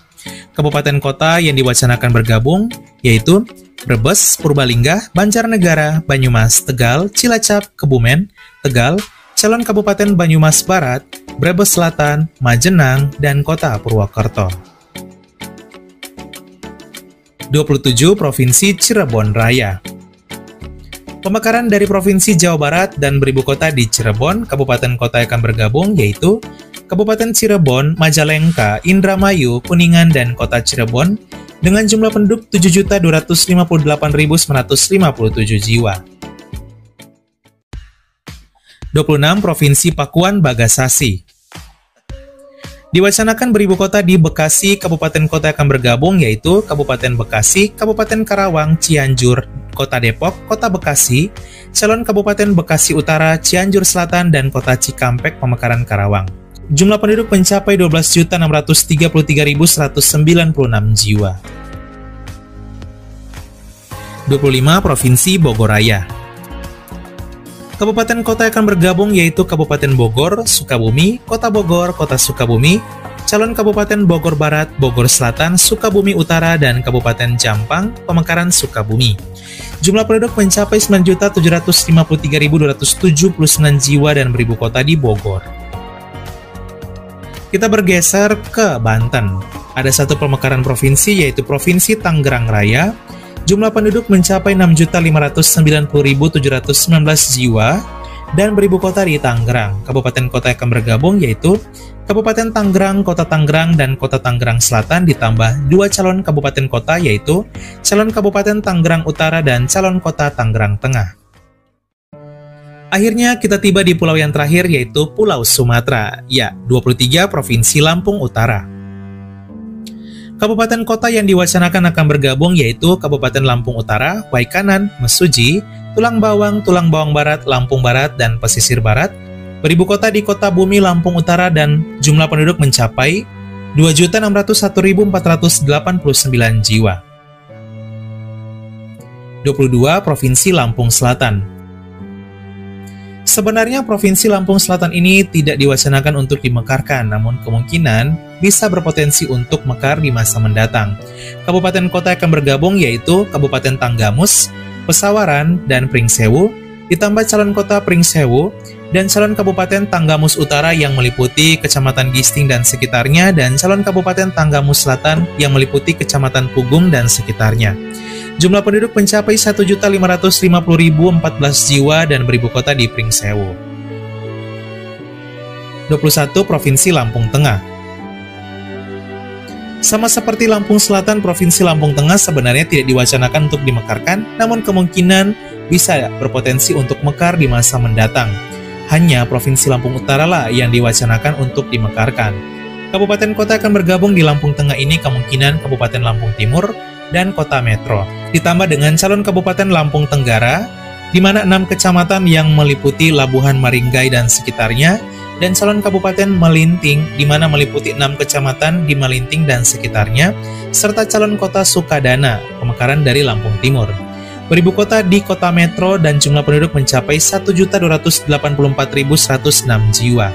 Kabupaten kota yang diwacanakan bergabung yaitu Brebes, Purbalingga, Banjarnegara, Banyumas, Tegal, Cilacap, Kebumen, Tegal, calon Kabupaten Banyumas Barat, Brebes Selatan, Majenang, dan Kota Purwokerto. 27 Provinsi Cirebon Raya. Pemekaran dari Provinsi Jawa Barat dan beribu kota di Cirebon, kabupaten kota yang akan bergabung yaitu Kabupaten Cirebon, Majalengka, Indramayu, Kuningan, dan Kota Cirebon dengan jumlah penduduk 7.258.957 jiwa. 26 Provinsi Pakuan Bagasasi. Diwacanakan beribu kota di Bekasi, kabupaten kota yang akan bergabung yaitu Kabupaten Bekasi, Kabupaten Karawang, Cianjur, Kota Depok, Kota Bekasi, calon Kabupaten Bekasi Utara, Cianjur Selatan, dan Kota Cikampek pemekaran Karawang. Jumlah penduduk mencapai 12.633.196 jiwa. 25 Provinsi Bogor Raya. Kabupaten kota yang akan bergabung yaitu Kabupaten Bogor, Sukabumi, Kota Bogor, Kota Sukabumi, calon Kabupaten Bogor Barat, Bogor Selatan, Sukabumi Utara, dan Kabupaten Jampang, pemekaran Sukabumi. Jumlah penduduk mencapai 9.753.279 jiwa dan beribu kota di Bogor. Kita bergeser ke Banten. Ada satu pemekaran provinsi yaitu Provinsi Tangerang Raya. Jumlah penduduk mencapai 6.590.719 jiwa dan beribu kota di Tangerang. Kabupaten kota yang akan bergabung yaitu Kabupaten Tangerang, Kota Tangerang, dan Kota Tangerang Selatan ditambah 2 calon kabupaten kota yaitu calon Kabupaten Tangerang Utara dan calon Kota Tangerang Tengah. Akhirnya kita tiba di pulau yang terakhir yaitu Pulau Sumatera. Ya, 23 Provinsi Lampung Utara. Kabupaten kota yang diwacanakan akan bergabung yaitu Kabupaten Lampung Utara, Waikanan, Mesuji, Tulang Bawang Barat, Lampung Barat, dan Pesisir Barat. Beribu kota di Kota Bumi Lampung Utara dan jumlah penduduk mencapai 2.601.489 jiwa. 22 Provinsi Lampung Selatan. Sebenarnya Provinsi Lampung Selatan ini tidak diwacanakan untuk dimekarkan, namun kemungkinan bisa berpotensi untuk mekar di masa mendatang. Kabupaten kota akan bergabung yaitu Kabupaten Tanggamus, Pesawaran, dan Pringsewu, ditambah calon kota Pringsewu, dan calon Kabupaten Tanggamus Utara yang meliputi Kecamatan Gisting dan sekitarnya, dan calon Kabupaten Tanggamus Selatan yang meliputi Kecamatan Pugung dan sekitarnya. Jumlah penduduk mencapai 1.550.014 jiwa dan beribu kota di Pringsewu. 21 Provinsi Lampung Tengah. Sama seperti Lampung Selatan, Provinsi Lampung Tengah sebenarnya tidak diwacanakan untuk dimekarkan, namun kemungkinan bisa berpotensi untuk mekar di masa mendatang. Hanya Provinsi Lampung Utara lah yang diwacanakan untuk dimekarkan. Kabupaten kota akan bergabung di Lampung Tengah ini kemungkinan Kabupaten Lampung Timur dan Kota Metro, ditambah dengan calon Kabupaten Lampung Tenggara, di mana 6 kecamatan yang meliputi Labuhan Maringgai dan sekitarnya, dan calon Kabupaten Melinting, di mana meliputi 6 kecamatan di Melinting dan sekitarnya, serta calon Kota Sukadana, pemekaran dari Lampung Timur. Beribu kota di Kota Metro dan jumlah penduduk mencapai 1.284.106 jiwa.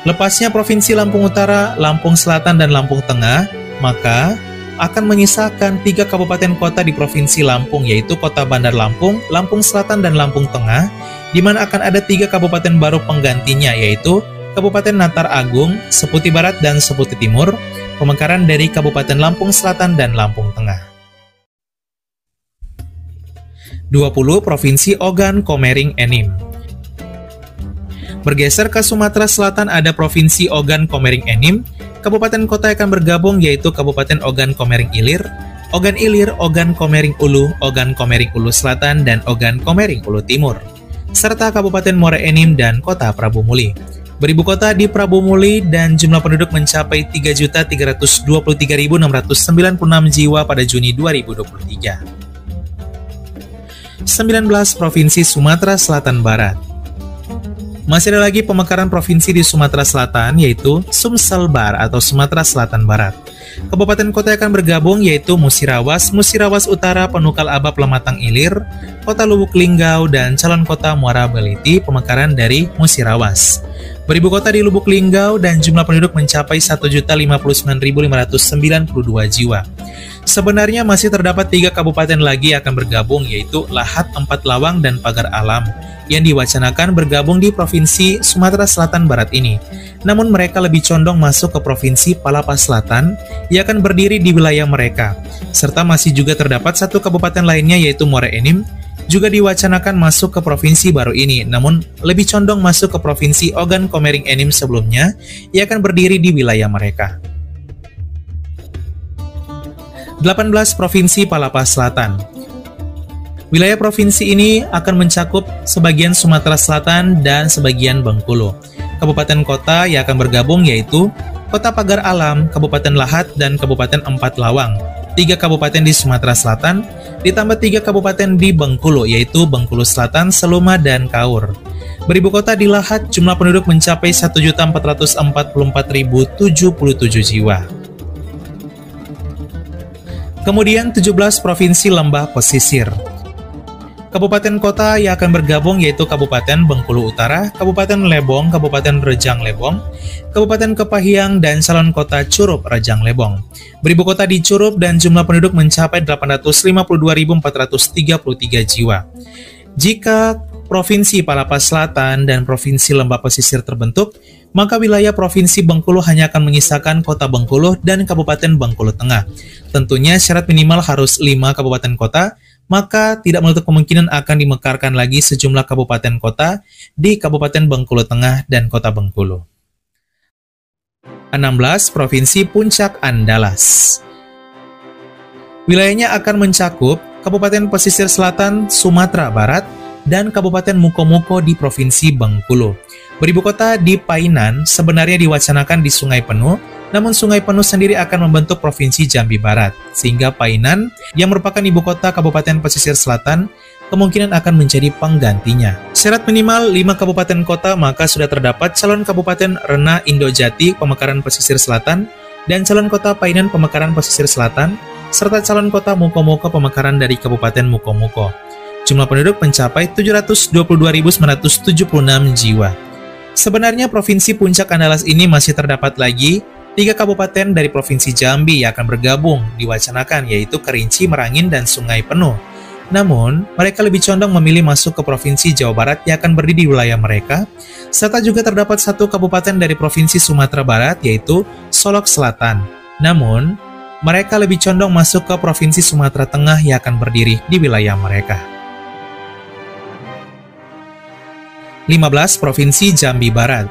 Lepasnya Provinsi Lampung Utara, Lampung Selatan, dan Lampung Tengah, maka akan menyisakan 3 kabupaten kota di Provinsi Lampung, yaitu Kota Bandar Lampung, Lampung Selatan, dan Lampung Tengah, di mana akan ada 3 kabupaten baru penggantinya, yaitu Kabupaten Natar Agung, Seputi Barat, dan Seputi Timur, pemekaran dari Kabupaten Lampung Selatan dan Lampung Tengah. 20 Provinsi Ogan Komering Enim. Bergeser ke Sumatera Selatan ada Provinsi Ogan Komering Enim. Kabupaten kota akan bergabung yaitu Kabupaten Ogan Komering Ilir, Ogan Ilir, Ogan Komering Ulu, Ogan Komering Ulu Selatan, dan Ogan Komering Ulu Timur, serta Kabupaten Muara Enim dan Kota Prabu Muli. Beribu kota di Prabu Muli dan jumlah penduduk mencapai 3.323.696 jiwa pada Juni 2023. 19 Provinsi Sumatera Selatan Barat. Masih ada lagi pemekaran provinsi di Sumatera Selatan, yaitu Sumselbar atau Sumatera Selatan Barat. Kabupaten kota akan bergabung yaitu Musirawas, Musirawas Utara, Penukal Abab Lematang Ilir, Kota Lubuk Linggau, dan calon kota Muara Beliti, pemekaran dari Musirawas. Beribu kota di Lubuk Linggau dan jumlah penduduk mencapai 1.059.592 jiwa. Sebenarnya masih terdapat 3 kabupaten lagi yang akan bergabung yaitu Lahat, Empat Lawang, dan Pagar Alam yang diwacanakan bergabung di Provinsi Sumatera Selatan Barat ini. Namun mereka lebih condong masuk ke Provinsi Palapa Selatan yang akan berdiri di wilayah mereka. Serta masih juga terdapat 1 kabupaten lainnya yaitu Muara Enim juga diwacanakan masuk ke provinsi baru ini, namun lebih condong masuk ke Provinsi Ogan Komering Enim sebelumnya yang akan berdiri di wilayah mereka. 18 Provinsi Palapa Selatan. Wilayah provinsi ini akan mencakup sebagian Sumatera Selatan dan sebagian Bengkulu. Kabupaten kota yang akan bergabung yaitu Kota Pagar Alam, Kabupaten Lahat, dan Kabupaten Empat Lawang. 3 kabupaten di Sumatera Selatan, ditambah 3 kabupaten di Bengkulu, yaitu Bengkulu Selatan, Seluma, dan Kaur. Beribu kota di Lahat, jumlah penduduk mencapai 1.444.077 jiwa. Kemudian 17 Provinsi Lembah Pesisir. Kabupaten kota yang akan bergabung yaitu Kabupaten Bengkulu Utara, Kabupaten Lebong, Kabupaten Rejang Lebong, Kabupaten Kepahiang, dan calon kota Curup Rejang Lebong. Beribu kota di Curup dan jumlah penduduk mencapai 852.433 jiwa. Jika Provinsi Palapa Selatan dan Provinsi Lembah Pesisir terbentuk, maka wilayah Provinsi Bengkulu hanya akan menyisakan Kota Bengkulu dan Kabupaten Bengkulu Tengah. Tentunya syarat minimal harus 5 kabupaten kota, maka tidak menutup kemungkinan akan dimekarkan lagi sejumlah kabupaten kota di Kabupaten Bengkulu Tengah dan Kota Bengkulu. 16 Provinsi Puncak Andalas. Wilayahnya akan mencakup Kabupaten Pesisir Selatan Sumatera Barat, dan Kabupaten Mukomuko di Provinsi Bengkulu. Beribu kota di Painan sebenarnya diwacanakan di Sungai Penuh, namun Sungai Penuh sendiri akan membentuk Provinsi Jambi Barat, sehingga Painan yang merupakan ibu kota Kabupaten Pesisir Selatan kemungkinan akan menjadi penggantinya. Syarat minimal 5 kabupaten kota, maka sudah terdapat calon Kabupaten Rena Indojati Pemekaran Pesisir Selatan dan calon kota Painan Pemekaran Pesisir Selatan, serta calon kota Mukomuko Pemekaran dari Kabupaten Mukomuko. Jumlah penduduk mencapai 722.976 jiwa. Sebenarnya Provinsi Puncak Andalas ini masih terdapat lagi 3 kabupaten dari Provinsi Jambi yang akan bergabung diwacanakan, yaitu Kerinci, Merangin, dan Sungai Penuh. Namun, mereka lebih condong memilih masuk ke Provinsi Jawa Barat yang akan berdiri di wilayah mereka, serta juga terdapat 1 kabupaten dari Provinsi Sumatera Barat, yaitu Solok Selatan. Namun, mereka lebih condong masuk ke Provinsi Sumatera Tengah yang akan berdiri di wilayah mereka. 15. Provinsi Jambi Barat.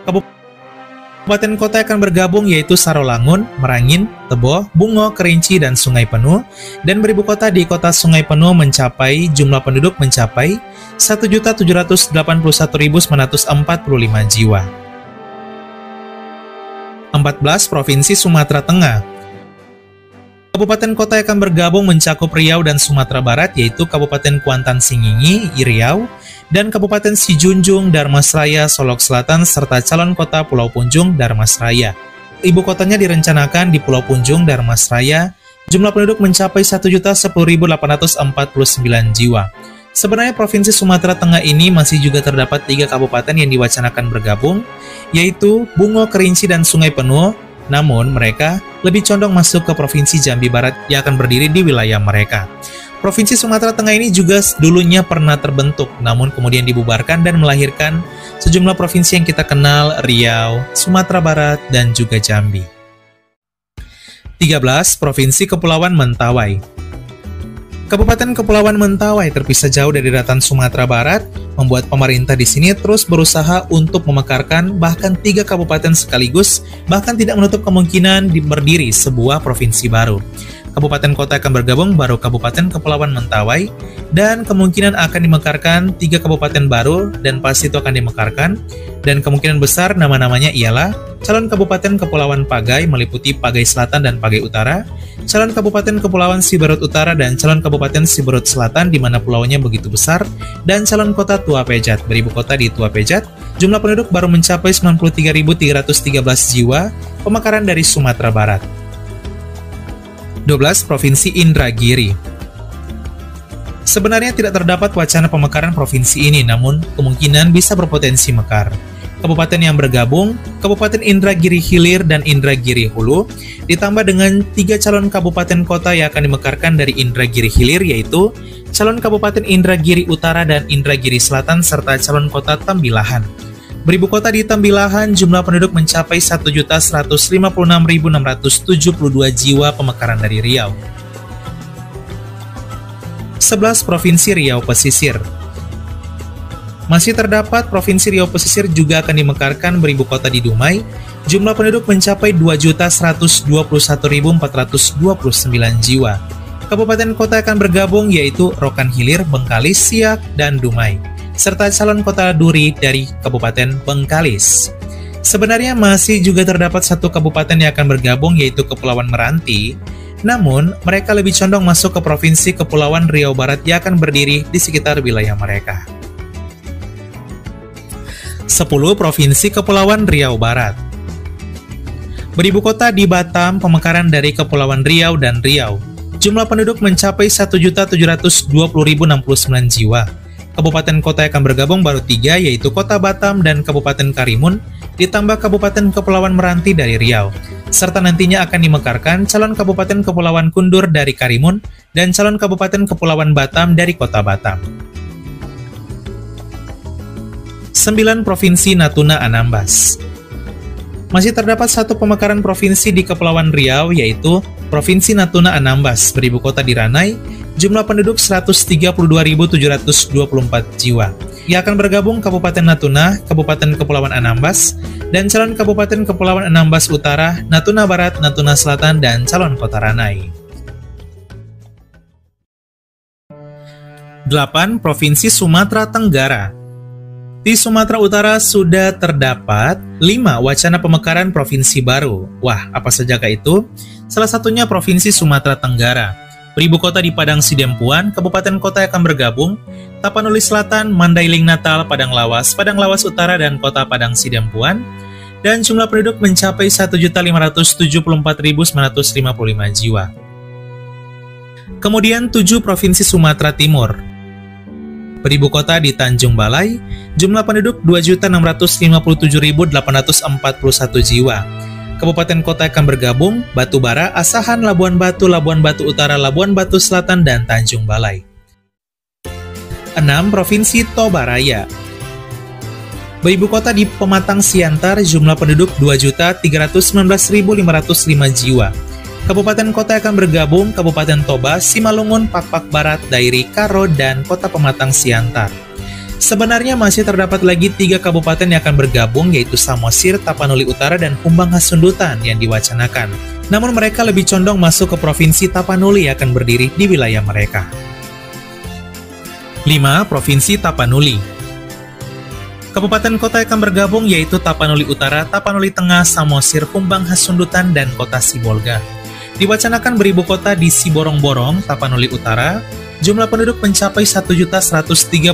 Kabupaten kota akan bergabung yaitu Sarolangun, Merangin, Tebo, Bungo, Kerinci, dan Sungai Penuh, dan beribu kota di kota Sungai Penuh mencapai jumlah penduduk mencapai 1.781.945 jiwa. 14. Provinsi Sumatera Tengah. Kabupaten kota yang akan bergabung mencakup Riau dan Sumatera Barat, yaitu Kabupaten Kuantan Singingi, Riau, dan Kabupaten Sijunjung, Darmasraya, Solok Selatan, serta calon kota Pulau Punjung, Darmasraya. Ibu kotanya direncanakan di Pulau Punjung, Darmasraya. Jumlah penduduk mencapai 1.010.849 jiwa. Sebenarnya Provinsi Sumatera Tengah ini masih juga terdapat 3 kabupaten yang diwacanakan bergabung, yaitu Bungo, Kerinci, dan Sungai Penuh. Namun, mereka lebih condong masuk ke Provinsi Jambi Barat yang akan berdiri di wilayah mereka. Provinsi Sumatera Tengah ini juga dulunya pernah terbentuk, namun kemudian dibubarkan dan melahirkan sejumlah provinsi yang kita kenal, Riau, Sumatera Barat, dan juga Jambi. 13. Provinsi Kepulauan Mentawai. Kabupaten Kepulauan Mentawai terpisah jauh dari daratan Sumatera Barat, membuat pemerintah di sini terus berusaha untuk memekarkan bahkan 3 kabupaten sekaligus, bahkan tidak menutup kemungkinan berdiri sebuah provinsi baru. Kabupaten kota akan bergabung baru Kabupaten Kepulauan Mentawai, dan kemungkinan akan dimekarkan 3 kabupaten baru, dan pasti itu akan dimekarkan, dan kemungkinan besar nama-namanya ialah calon Kabupaten Kepulauan Pagai meliputi Pagai Selatan dan Pagai Utara, calon Kabupaten Kepulauan Siberut Utara dan calon Kabupaten Siberut Selatan di mana pulaunya begitu besar, dan calon kota Tua Pejat. Beribu kota di Tua Pejat, jumlah penduduk baru mencapai 93.313 jiwa, pemekaran dari Sumatera Barat. 12. Provinsi Indragiri. Sebenarnya tidak terdapat wacana pemekaran provinsi ini, namun kemungkinan bisa berpotensi mekar. Kabupaten yang bergabung, Kabupaten Indragiri Hilir dan Indragiri Hulu, ditambah dengan 3 calon kabupaten kota yang akan dimekarkan dari Indragiri Hilir, yaitu calon Kabupaten Indragiri Utara dan Indragiri Selatan, serta calon kota Tambilahan. Beribu kota di Tambilahan, jumlah penduduk mencapai 1.156.672 jiwa, pemekaran dari Riau. 11. Provinsi Riau Pesisir. Masih terdapat Provinsi Riau Pesisir juga akan dimekarkan beribu kota di Dumai, jumlah penduduk mencapai 2.121.429 jiwa. Kabupaten kota akan bergabung yaitu Rokan Hilir, Bengkalis, Siak, dan Dumai, serta calon kota Duri dari Kabupaten Bengkalis. Sebenarnya masih juga terdapat 1 kabupaten yang akan bergabung yaitu Kepulauan Meranti, namun mereka lebih condong masuk ke Provinsi Kepulauan Riau Barat yang akan berdiri di sekitar wilayah mereka. 10. Provinsi Kepulauan Riau Barat. Beribu kota di Batam, pemekaran dari Kepulauan Riau dan Riau. Jumlah penduduk mencapai 1.720.069 jiwa. Kabupaten kota yang akan bergabung baru 3, yaitu Kota Batam dan Kabupaten Karimun, ditambah Kabupaten Kepulauan Meranti dari Riau. Serta nantinya akan dimekarkan calon Kabupaten Kepulauan Kundur dari Karimun dan calon Kabupaten Kepulauan Batam dari Kota Batam. 9. Provinsi Natuna Anambas. Masih terdapat 1 pemekaran provinsi di Kepulauan Riau, yaitu Provinsi Natuna Anambas, beribu kota di Ranai, jumlah penduduk 132.724 jiwa. Yang akan bergabung Kabupaten Natuna, Kabupaten Kepulauan Anambas, dan calon Kabupaten Kepulauan Anambas Utara, Natuna Barat, Natuna Selatan, dan calon kota Ranai. 8. Provinsi Sumatera Tenggara. Di Sumatera Utara sudah terdapat 5 wacana pemekaran provinsi baru. Wah, apa sajakah itu? Salah satunya Provinsi Sumatera Tenggara. Beribu kota di Padang Sidempuan, kabupaten kota akan bergabung, Tapanuli Selatan, Mandailing Natal, Padang Lawas Utara, dan kota Padang Sidempuan. Dan jumlah penduduk mencapai 1.574.955 jiwa. Kemudian 7 Provinsi Sumatera Timur. Beribu kota di Tanjung Balai, jumlah penduduk 2.657.841 jiwa. Kabupaten kota akan bergabung, Batubara, Asahan, Labuan Batu Utara, Labuan Batu Selatan, dan Tanjung Balai. 6. Provinsi Toba Raya. Beribu kota di Pematang Siantar, jumlah penduduk 2.319.505 jiwa. Kabupaten kota akan bergabung, Kabupaten Toba, Simalungun, Pakpak Barat, Dairi, Karo, dan kota Pematang Siantar. Sebenarnya masih terdapat lagi 3 kabupaten yang akan bergabung, yaitu Samosir, Tapanuli Utara, dan Humbang Hasundutan yang diwacanakan. Namun mereka lebih condong masuk ke Provinsi Tapanuli yang akan berdiri di wilayah mereka. 5. Provinsi Tapanuli. Kabupaten kota yang akan bergabung yaitu Tapanuli Utara, Tapanuli Tengah, Samosir, Humbang Hasundutan, dan kota Sibolga. Diwacanakan beribu kota di Siborong-Borong, Tapanuli Utara. Jumlah penduduk mencapai 1.136.937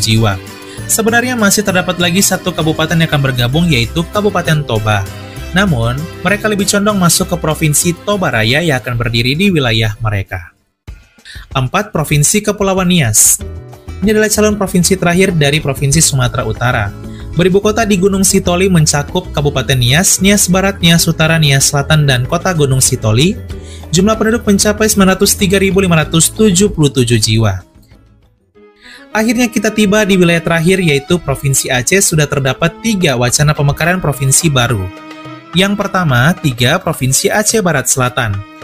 jiwa. Sebenarnya masih terdapat lagi 1 kabupaten yang akan bergabung yaitu Kabupaten Toba. Namun, mereka lebih condong masuk ke Provinsi Toba Raya yang akan berdiri di wilayah mereka. 4. Provinsi Kepulauan Nias. Ini adalah calon provinsi terakhir dari Provinsi Sumatera Utara. Beribu kota di Gunung Sitoli mencakup Kabupaten Nias, Nias Barat, Nias Utara, Nias Selatan, dan kota Gunung Sitoli. Jumlah penduduk mencapai 903.577 jiwa. Akhirnya kita tiba di wilayah terakhir yaitu Provinsi Aceh. Sudah terdapat 3 wacana pemekaran provinsi baru. Yang pertama, 3 Provinsi Aceh Barat Selatan.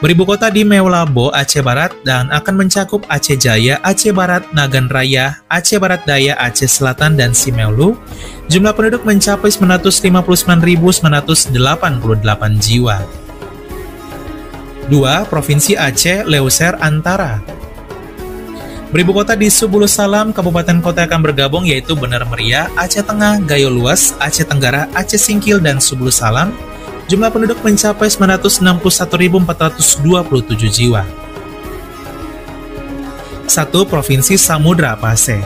Beribu kota di Meulabo, Aceh Barat, dan akan mencakup Aceh Jaya, Aceh Barat, Nagan Raya, Aceh Barat Daya, Aceh Selatan, dan Simeulu. Jumlah penduduk mencapai 959.988 jiwa. 2. Provinsi Aceh Leuser Antara. Beribu kota di Subulu Salam, kabupaten kota akan bergabung yaitu Bener Meriah, Aceh Tengah, Gayo Luas, Aceh Tenggara, Aceh Singkil, dan Subulu Salam. Jumlah penduduk mencapai 961.427 jiwa. 1. Provinsi Samudra Paseh.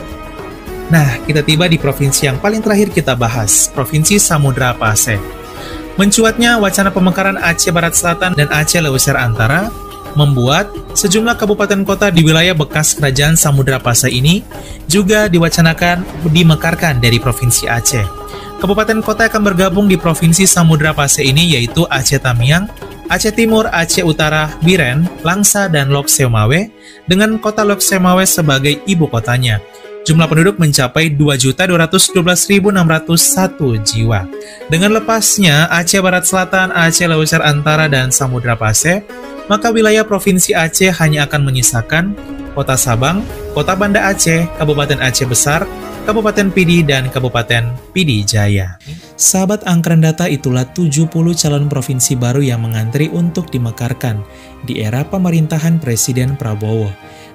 Nah, kita tiba di provinsi yang paling terakhir kita bahas, Provinsi Samudra Paseh. Mencuatnya wacana pemekaran Aceh Barat Selatan dan Aceh Leuser Antara membuat sejumlah kabupaten kota di wilayah bekas Kerajaan Samudra Paseh ini juga dimekarkan dari Provinsi Aceh. Kabupaten kota akan bergabung di Provinsi Samudra Paseh ini yaitu Aceh Tamiang, Aceh Timur, Aceh Utara, Biren, Langsa, dan Lok Seumawe dengan kota Lok Seumawe sebagai ibu kotanya. Jumlah penduduk mencapai 2.212.601 jiwa. Dengan lepasnya Aceh Barat Selatan, Aceh Leuser Antara, dan Samudra Paseh, maka wilayah Provinsi Aceh hanya akan menyisakan Kota Sabang, Kota Banda Aceh, Kabupaten Aceh Besar, Kabupaten Pidi, dan Kabupaten Pidi Jaya. Sahabat Angkren Data, itulah 70 calon provinsi baru yang mengantri untuk dimekarkan di era pemerintahan Presiden Prabowo.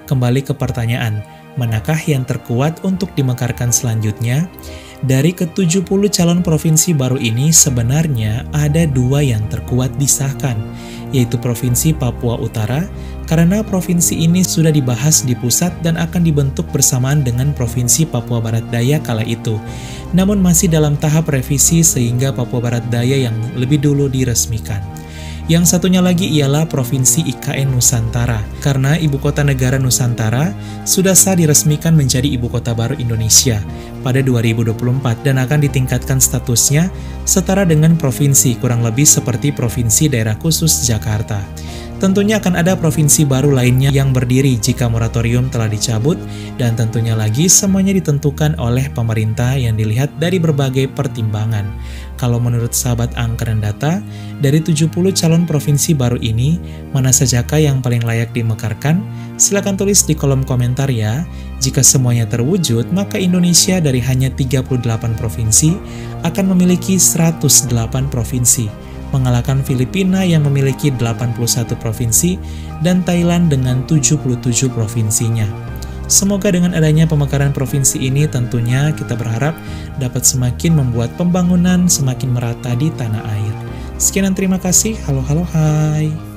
Kembali ke pertanyaan, manakah yang terkuat untuk dimekarkan selanjutnya? Dari ke-70 calon provinsi baru ini sebenarnya ada 2 yang terkuat disahkan, yaitu Provinsi Papua Utara, karena provinsi ini sudah dibahas di pusat dan akan dibentuk bersamaan dengan Provinsi Papua Barat Daya kala itu. Namun masih dalam tahap revisi sehingga Papua Barat Daya yang lebih dulu diresmikan. Yang satunya lagi ialah Provinsi IKN Nusantara, karena Ibu Kota Negara Nusantara sudah sah diresmikan menjadi Ibu Kota baru Indonesia pada 2024 dan akan ditingkatkan statusnya setara dengan provinsi, kurang lebih seperti Provinsi Daerah Khusus Jakarta. Tentunya akan ada provinsi baru lainnya yang berdiri jika moratorium telah dicabut, dan tentunya lagi semuanya ditentukan oleh pemerintah yang dilihat dari berbagai pertimbangan. Kalau menurut sahabat Angkren Data, dari 70 calon provinsi baru ini, mana sajakah yang paling layak dimekarkan? Silahkan tulis di kolom komentar ya. Jika semuanya terwujud, maka Indonesia dari hanya 38 provinsi akan memiliki 108 provinsi. mengalahkan Filipina yang memiliki 81 provinsi dan Thailand dengan 77 provinsinya. Semoga dengan adanya pemekaran provinsi ini tentunya kita berharap dapat semakin membuat pembangunan semakin merata di tanah air. Sekian dan terima kasih. Halo, hai.